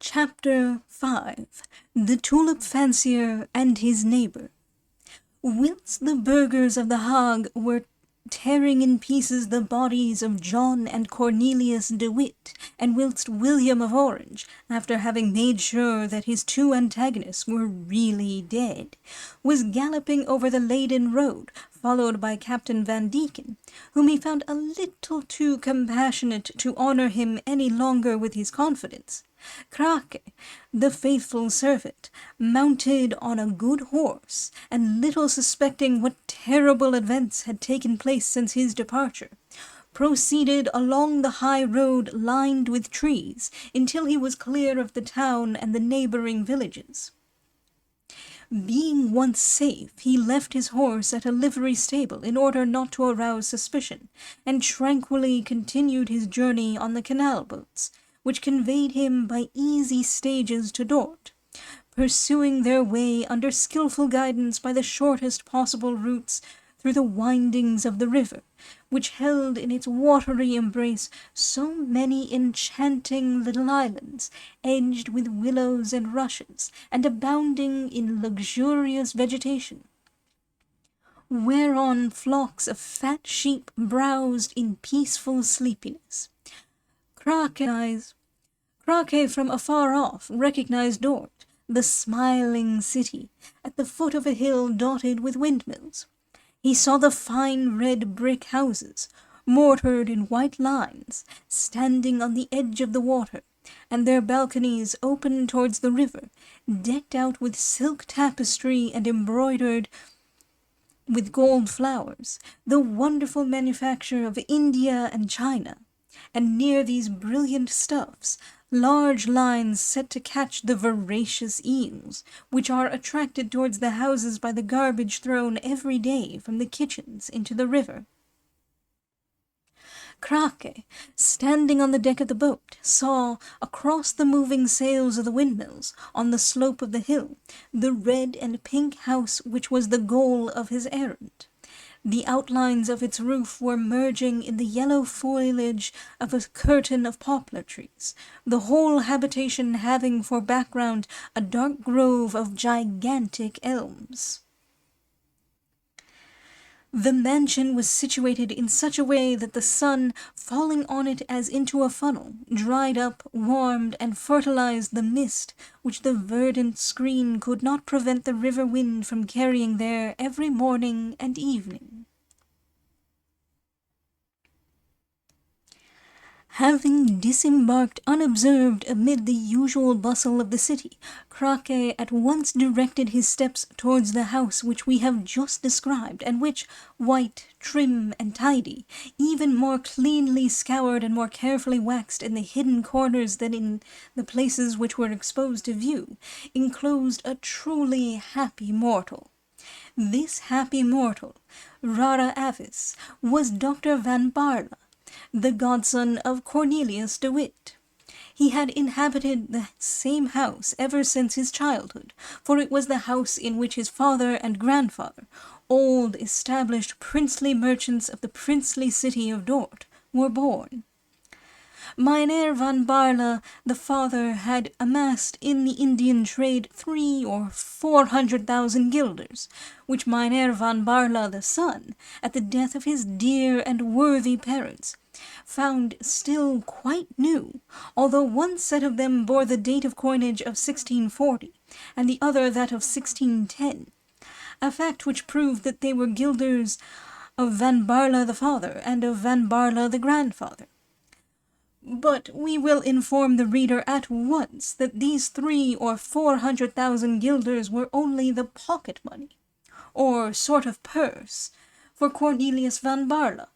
Chapter 5 The Tulip Fancier and His Neighbour. Whilst the burghers of the Hague were tearing in pieces the bodies of John and Cornelius de Witt, and whilst William of Orange, after having made sure that his two antagonists were really dead, was galloping over the Leyden road, followed by Captain Van Deken, whom he found a little too compassionate to honour him any longer with his confidence, Krake, the faithful servant, mounted on a good horse, and little suspecting what terrible events had taken place since his departure, proceeded along the high road lined with trees until he was clear of the town and the neighbouring villages. Being once safe, he left his horse at a livery stable in order not to arouse suspicion, and tranquilly continued his journey on the canal boats, which conveyed him by easy stages to Dort, pursuing their way under skilful guidance by the shortest possible routes through the windings of the river, which held in its watery embrace so many enchanting little islands, edged with willows and rushes, and abounding in luxurious vegetation, whereon flocks of fat sheep browsed in peaceful sleepiness. Krake from afar off recognized Dort, the smiling city, at the foot of a hill dotted with windmills. He saw the fine red brick houses, mortared in white lines, standing on the edge of the water, and their balconies open towards the river, decked out with silk tapestry and embroidered with gold flowers, the wonderful manufacture of India and China. And near these brilliant stuffs, large lines set to catch the voracious eels, which are attracted towards the houses by the garbage thrown every day from the kitchens into the river. Krake, standing on the deck of the boat, saw, across the moving sails of the windmills, on the slope of the hill, the red and pink house which was the goal of his errand. The outlines of its roof were merging in the yellow foliage of a curtain of poplar trees, the whole habitation having for background a dark grove of gigantic elms. The mansion was situated in such a way that the sun, falling on it as into a funnel, dried up, warmed, and fertilized the mist which the verdant screen could not prevent the river wind from carrying there every morning and evening. Having disembarked unobserved amid the usual bustle of the city, Krake at once directed his steps towards the house which we have just described, and which, white, trim, and tidy, even more cleanly scoured and more carefully waxed in the hidden corners than in the places which were exposed to view, enclosed a truly happy mortal. This happy mortal, rara avis, was Dr. Van Baarle, the godson of Cornelius de Witt. He had inhabited the same house ever since his childhood, for it was the house in which his father and grandfather, old established princely merchants of the princely city of Dort, were born. Mynheer Van Baarle, the father, had amassed in the Indian trade 300,000 or 400,000 guilders, which Mynheer Van Baarle, the son, at the death of his dear and worthy parents, found still quite new, although one set of them bore the date of coinage of 1640, and the other that of 1610, a fact which proved that they were guilders of Van Baarle the father and of Van Baarle the grandfather. But we will inform the reader at once that these 300,000 or 400,000 guilders were only the pocket money, or sort of purse, for Cornelius Van Baarle,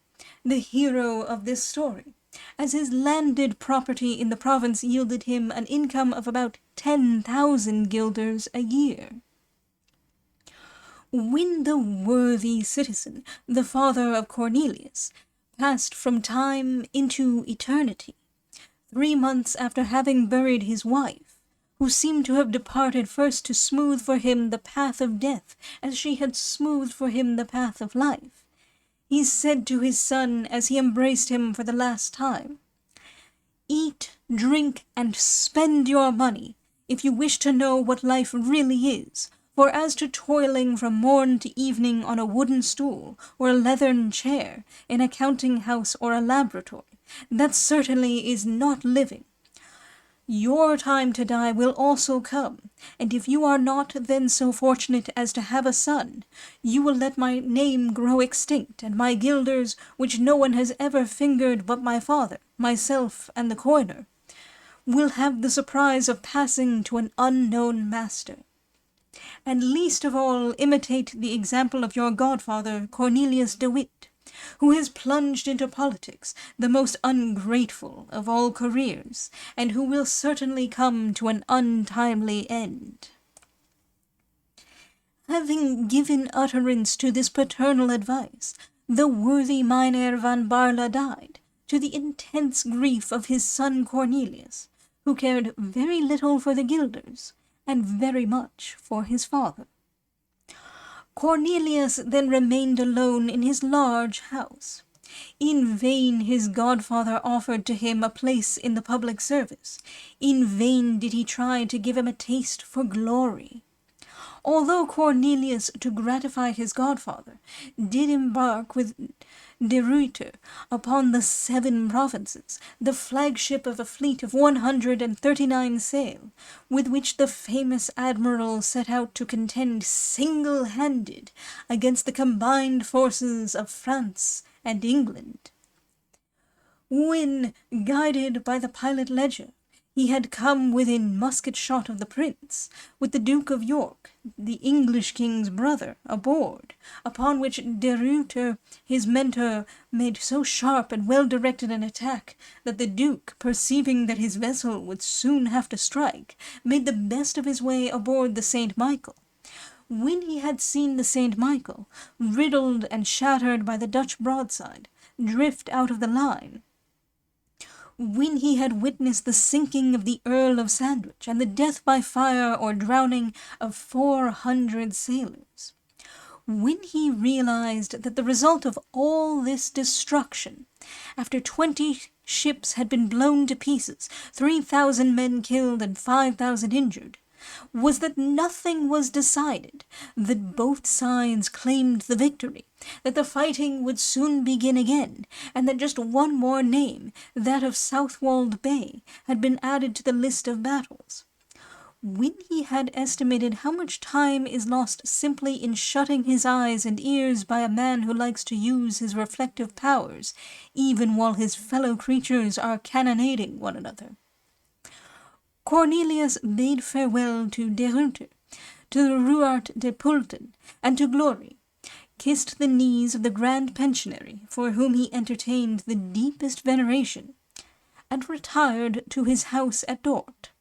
the hero of this story, as his landed property in the province yielded him an income of about 10,000 guilders a year. When the worthy citizen, the father of Cornelius, passed from time into eternity, 3 months after having buried his wife, who seemed to have departed first to smooth for him the path of death as she had smoothed for him the path of life, he said to his son as he embraced him for the last time, "Eat Drink and spend your money, if you wish to know what life really is. For as to toiling from morn to evening on a wooden stool, or a leathern chair, in a counting-house or a laboratory, that certainly is not living. Your time to die will also come, and if you are not then so fortunate as to have a son, you will let my name grow extinct, and my guilders, which no one has ever fingered but my father, myself, and the coiner, will have the surprise of passing to an unknown master. And least of all imitate the example of your godfather, Cornelius de Witt, who has plunged into politics, the most ungrateful of all careers, and who will certainly come to an untimely end. Having given utterance to this paternal advice, the worthy Mynheer van Baerle died, to the intense grief of his son Cornelius, who cared very little for the guilders, and very much for his father. Cornelius then remained alone in his large house. In vain his godfather offered to him a place in the public service. In vain did he try to give him a taste for glory. Although Cornelius, to gratify his godfather, did embark with de Ruyter upon the 7 provinces, the flagship of a fleet of 139 sail, with which the famous admiral set out to contend single-handed against the combined forces of France and England. When, guided by the pilot Leger, he had come within musket-shot of the prince, with the Duke of York, the English king's brother, aboard, upon which de Ruyter, his mentor, made so sharp and well-directed an attack, that the Duke, perceiving that his vessel would soon have to strike, made the best of his way aboard the St. Michael. When he had seen the St. Michael, riddled and shattered by the Dutch broadside, drift out of the line, when he had witnessed the sinking of the Earl of Sandwich, and the death by fire or drowning of 400 sailors, when he realized that the result of all this destruction, after 20 ships had been blown to pieces, 3,000 men killed and 5,000 injured, was that nothing was decided, that both sides claimed the victory, that the fighting would soon begin again, and that just one more name, that of Southwold Bay, had been added to the list of battles. When he had estimated how much time is lost simply in shutting his eyes and ears by a man who likes to use his reflective powers, even while his fellow creatures are cannonading one another, Cornelius bade farewell to de Ruyter, to Ruart de Pulten, and to glory, kissed the knees of the Grand Pensionary, for whom he entertained the deepest veneration, and retired to his house at Dort,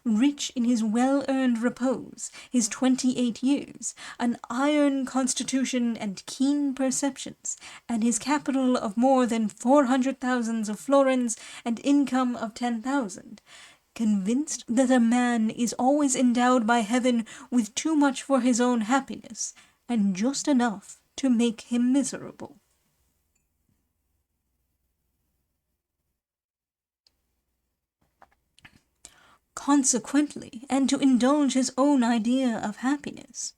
rich in his well-earned repose, his 28 years, an iron constitution and keen perceptions, and his capital of more than 400,000 of florins and income of 10,000, convinced that a man is always endowed by heaven with too much for his own happiness, and just enough to make him miserable. Consequently, and to indulge his own idea of happiness,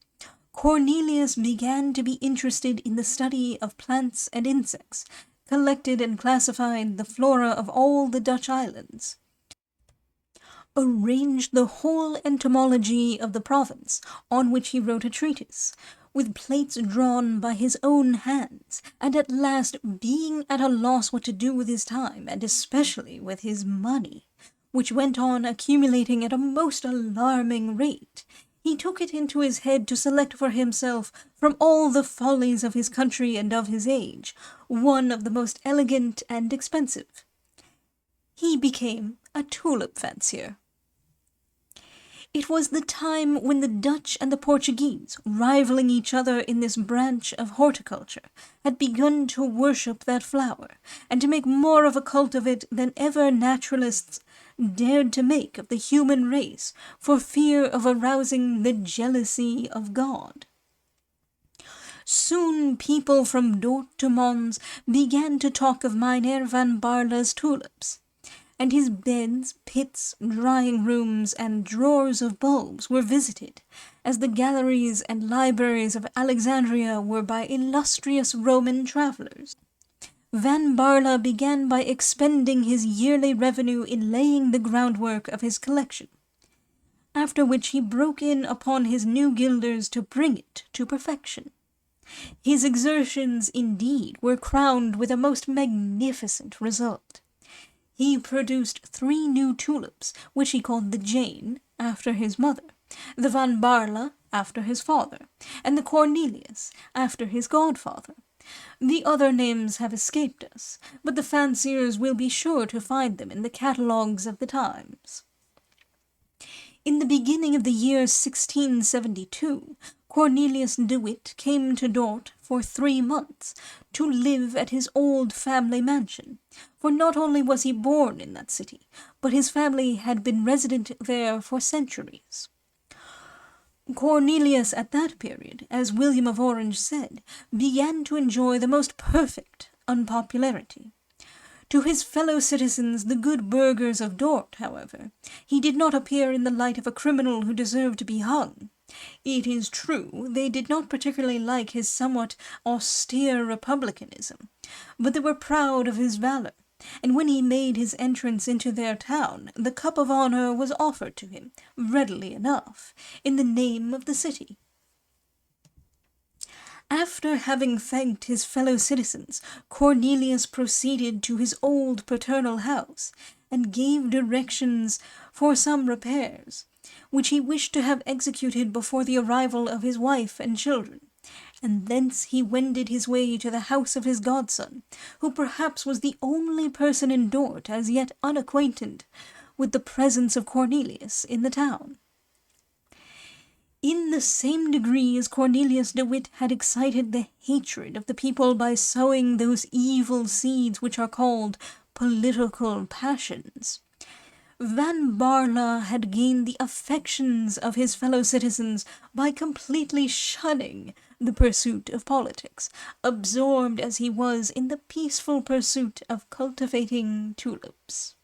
Cornelius began to be interested in the study of plants and insects, collected and classified the flora of all the Dutch islands, arranged the whole entomology of the province, on which he wrote a treatise, with plates drawn by his own hands, and at last, being at a loss what to do with his time, and especially with his money, which went on accumulating at a most alarming rate, he took it into his head to select for himself, from all the follies of his country and of his age, one of the most elegant and expensive. He became a tulip fancier. It was the time when the Dutch and the Portuguese, rivaling each other in this branch of horticulture, had begun to worship that flower, and to make more of a cult of it than ever naturalists dared to make of the human race, for fear of arousing the jealousy of God. Soon people from Dort to Mons began to talk of Mynheer van Baerle's tulips, and his beds, pits, drying rooms, and drawers of bulbs were visited, as the galleries and libraries of Alexandria were by illustrious Roman travellers. Van Barla began by expending his yearly revenue in laying the groundwork of his collection, after which he broke in upon his new gilders to bring it to perfection. His exertions, indeed, were crowned with a most magnificent result. He produced 3 new tulips, which he called the Jane, after his mother, the Van Barla, after his father, and the Cornelius, after his godfather. The other names have escaped us, but the fanciers will be sure to find them in the catalogues of the times. In the beginning of the year 1672, Cornelius de Witt came to Dort for 3 months to live at his old family mansion, for not only was he born in that city, but his family had been resident there for centuries. Cornelius at that period, as William of Orange said, began to enjoy the most perfect unpopularity. To his fellow citizens, the good burghers of Dort, however, he did not appear in the light of a criminal who deserved to be hung. It is true, they did not particularly like his somewhat austere republicanism, but they were proud of his valour, and when he made his entrance into their town, the cup of honour was offered to him, readily enough, in the name of the city. After having thanked his fellow citizens, Cornelius proceeded to his old paternal house, and gave directions for some repairs, which he wished to have executed before the arrival of his wife and children, and thence he wended his way to the house of his godson, who perhaps was the only person in Dort as yet unacquainted with the presence of Cornelius in the town. In the same degree as Cornelius de Witt had excited the hatred of the people by sowing those evil seeds which are called political passions, Van Barla had gained the affections of his fellow citizens by completely shunning the pursuit of politics, absorbed as he was in the peaceful pursuit of cultivating tulips.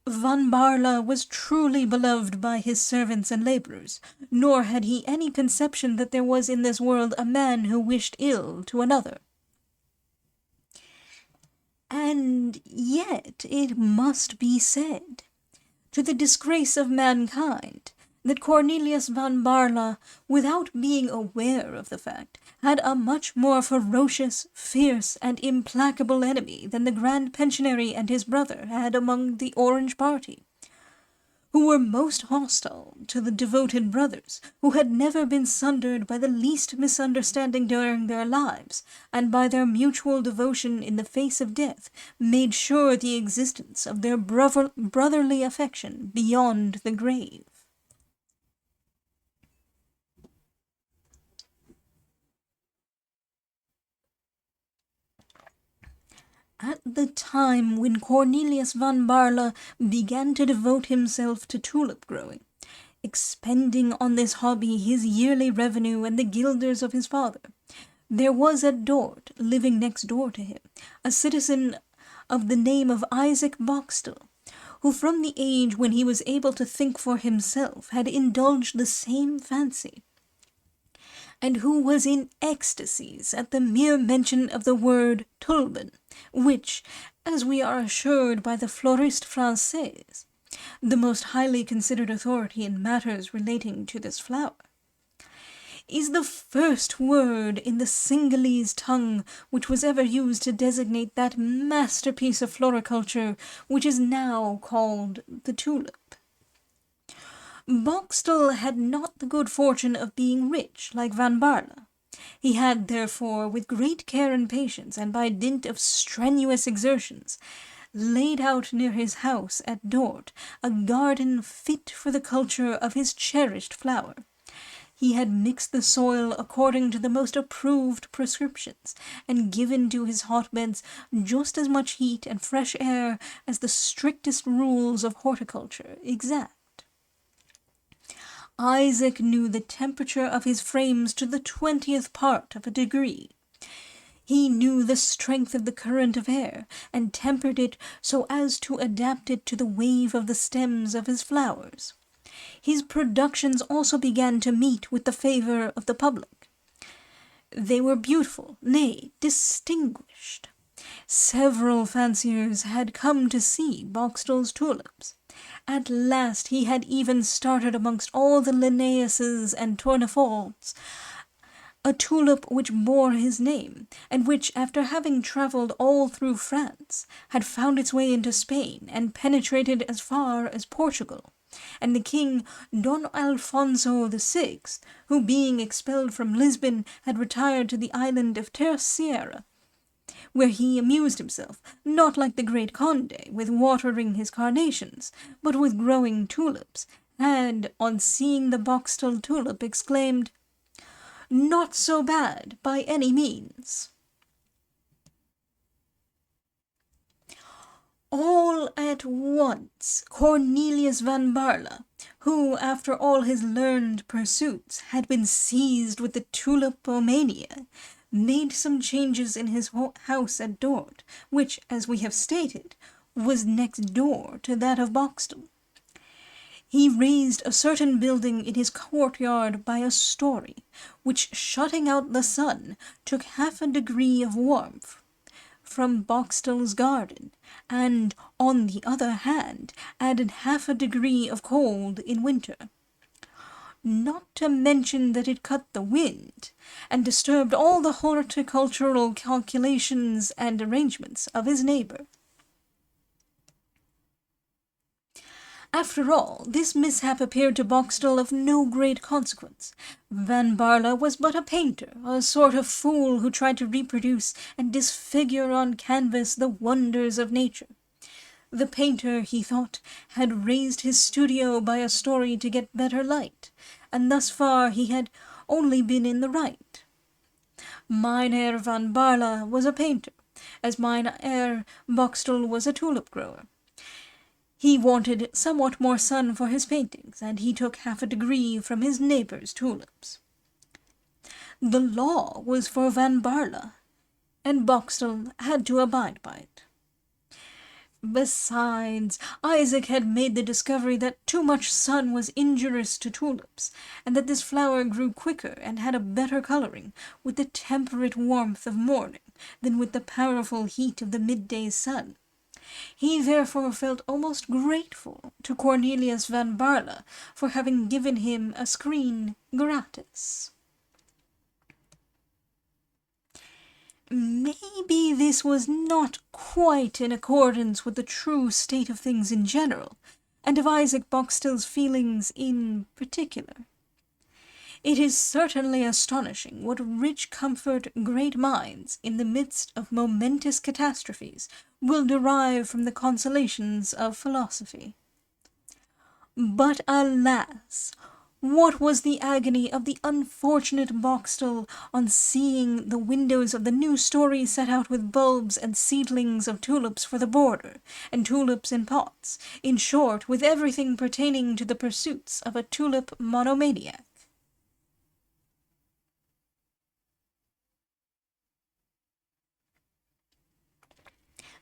Van Barla was truly beloved by his servants and labourers, nor had he any conception that there was in this world a man who wished ill to another. And yet it must be said, to the disgrace of mankind, that Cornelius Van Barla, without being aware of the fact, had a much more ferocious, fierce, and implacable enemy than the Grand Pensionary and his brother had among the Orange party, who were most hostile to the devoted brothers, who had never been sundered by the least misunderstanding during their lives, and by their mutual devotion in the face of death made sure the existence of their brotherly affection beyond the grave. At the time when Cornelius Van Barla began to devote himself to tulip growing, expending on this hobby his yearly revenue and the guilders of his father, there was at Dort, living next door to him, a citizen of the name of Isaac Boxtel, who from the age when he was able to think for himself had indulged the same fancy, and who was in ecstasies at the mere mention of the word tulben, which, as we are assured by the Floriste Française, the most highly considered authority in matters relating to this flower, is the first word in the Cingalese tongue which was ever used to designate that masterpiece of floriculture which is now called the tulip. Boxtel had not the good fortune of being rich like Van Barla. He had, therefore, with great care and patience, and by dint of strenuous exertions, laid out near his house at Dort a garden fit for the culture of his cherished flower. He had mixed the soil according to the most approved prescriptions, and given to his hotbeds just as much heat and fresh air as the strictest rules of horticulture exact. Isaac knew the temperature of his frames to the 20th part of a degree. He knew the strength of the current of air, and tempered it so as to adapt it to the wave of the stems of his flowers. His productions also began to meet with the favour of the public. They were beautiful, nay, distinguished. Several fanciers had come to see Boxtel's tulips. At last he had even started amongst all the Linnaeuses and Tourneforts a tulip which bore his name, and which, after having travelled all through France, had found its way into Spain, and penetrated as far as Portugal. And the king Don Alfonso VI, who being expelled from Lisbon had retired to the island of Terceira, where he amused himself, not like the great Conde, with watering his carnations, but with growing tulips, had, on seeing the Boxtel tulip, exclaimed, "Not so bad, by any means." All at once Cornelius van Barle, who, after all his learned pursuits, had been seized with the tulipomania, made some changes in his house at Dort, which, as we have stated, was next door to that of Boxtel. He raised a certain building in his courtyard by a story, which, shutting out the sun, took half a degree of warmth from Boxtel's garden, and, on the other hand, added half a degree of cold in winter. Not to mention that it cut the wind, and disturbed all the horticultural calculations and arrangements of his neighbour. After all, this mishap appeared to Boxtel of no great consequence. Van Barle was but a painter, a sort of fool who tried to reproduce and disfigure on canvas the wonders of nature. The painter, he thought, had raised his studio by a story to get better light, and thus far he had only been in the right. Mynheer Van Barle was a painter, as Mynheer Boxtel was a tulip-grower. He wanted somewhat more sun for his paintings, and he took half a degree from his neighbour's tulips. The law was for Van Barle, and Boxtel had to abide by it. Besides, Isaac had made the discovery that too much sun was injurious to tulips, and that this flower grew quicker and had a better colouring with the temperate warmth of morning than with the powerful heat of the midday sun. He therefore felt almost grateful to Cornelius van Barle for having given him a screen gratis. Maybe this was not quite in accordance with the true state of things in general, and of Isaac Boxtel's feelings in particular. It is certainly astonishing what rich comfort great minds, in the midst of momentous catastrophes, will derive from the consolations of philosophy. But alas! What was the agony of the unfortunate Boxtel on seeing the windows of the new story set out with bulbs and seedlings of tulips for the border, and tulips in pots, in short, with everything pertaining to the pursuits of a tulip monomaniac.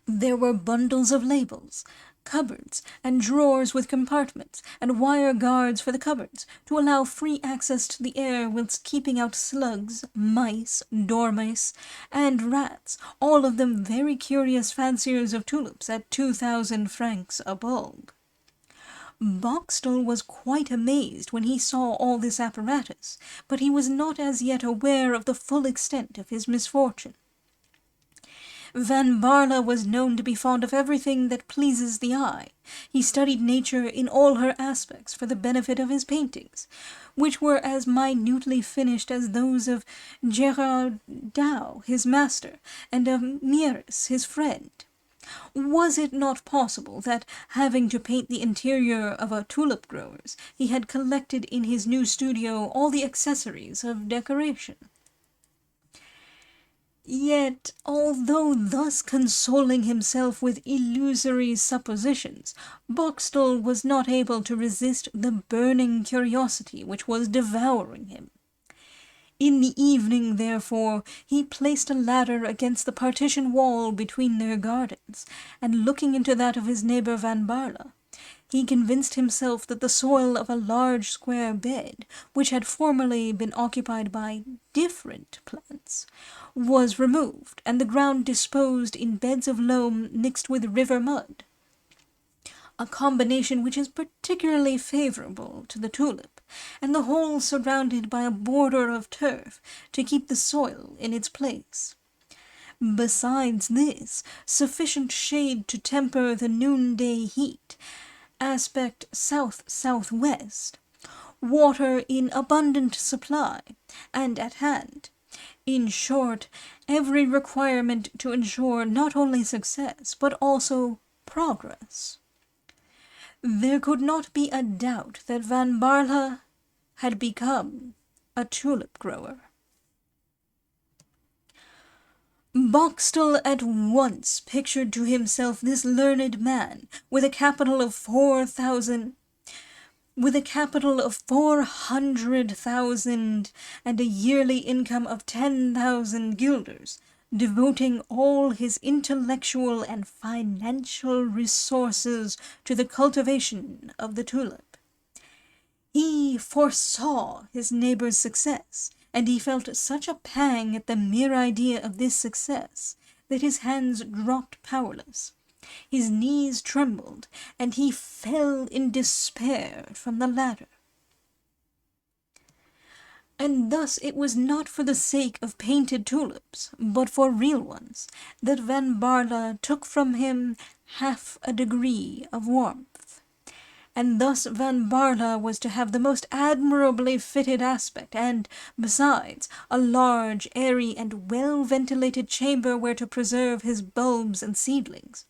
There were bundles of labels, cupboards, and drawers with compartments, and wire guards for the cupboards, to allow free access to the air whilst keeping out slugs, mice, dormice, and rats, all of them very curious fanciers of tulips at 2,000 francs a bulb. Boxtel was quite amazed when he saw all this apparatus, but he was not as yet aware of the full extent of his misfortune. Van Barle was known to be fond of everything that pleases the eye. He studied nature in all her aspects for the benefit of his paintings, which were as minutely finished as those of Gerard Dow, his master, and of Mieris, his friend. Was it not possible that, having to paint the interior of a tulip grower's, he had collected in his new studio all the accessories of decoration? Yet, although thus consoling himself with illusory suppositions, Boxtel was not able to resist the burning curiosity which was devouring him. In the evening, therefore, he placed a ladder against the partition wall between their gardens, and looking into that of his neighbour Van Barle, he convinced himself that the soil of a large square bed, which had formerly been occupied by different plants, was removed, and the ground disposed in beds of loam mixed with river mud, a combination which is particularly favourable to the tulip, and the whole surrounded by a border of turf to keep the soil in its place. Besides this, sufficient shade to temper the noonday heat, aspect south-southwest, water in abundant supply, and at hand. In short, every requirement to ensure not only success, but also progress. There could not be a doubt that Van Barle had become a tulip grower. Boxtel at once pictured to himself this learned man with a capital of 400,000 and a yearly income of 10,000 guilders, devoting all his intellectual and financial resources to the cultivation of the tulip. He foresaw his neighbour's success, and he felt such a pang at the mere idea of this success that his hands dropped powerless, his knees trembled, and he fell in despair from the ladder. And thus it was not for the sake of painted tulips, but for real ones, that Van Barle took from him half a degree of warmth. And thus Van Barle was to have the most admirably fitted aspect, and, besides, a large, airy, and well-ventilated chamber where to preserve his bulbs and seedlings.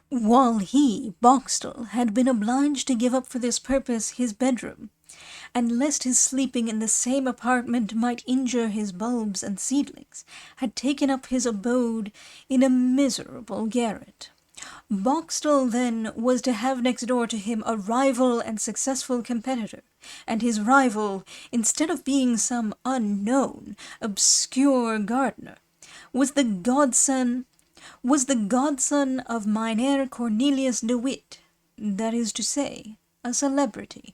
While he, Boxtel, had been obliged to give up for this purpose his bedroom, and lest his sleeping in the same apartment might injure his bulbs and seedlings, had taken up his abode in a miserable garret. Boxtel, then, was to have next door to him a rival and successful competitor, and his rival, instead of being some unknown, obscure gardener, was the godson of Mynheer Cornelius de Witt, that is to say, a celebrity.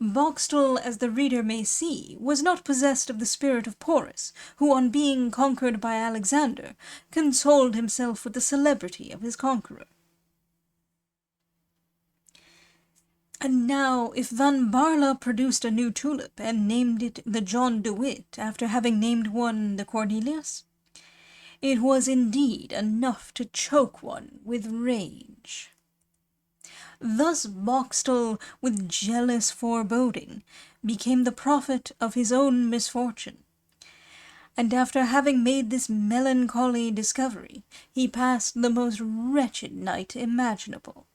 Boxtel, as the reader may see, was not possessed of the spirit of Porus, who, on being conquered by Alexandre, consoled himself with the celebrity of his conqueror. And now, if Van Barle produced a new tulip, and named it the John de Witt, after having named one the Cornelius, it was indeed enough to choke one with rage. Thus Boxtel, with jealous foreboding, became the prophet of his own misfortune. And after having made this melancholy discovery, he passed the most wretched night imaginable.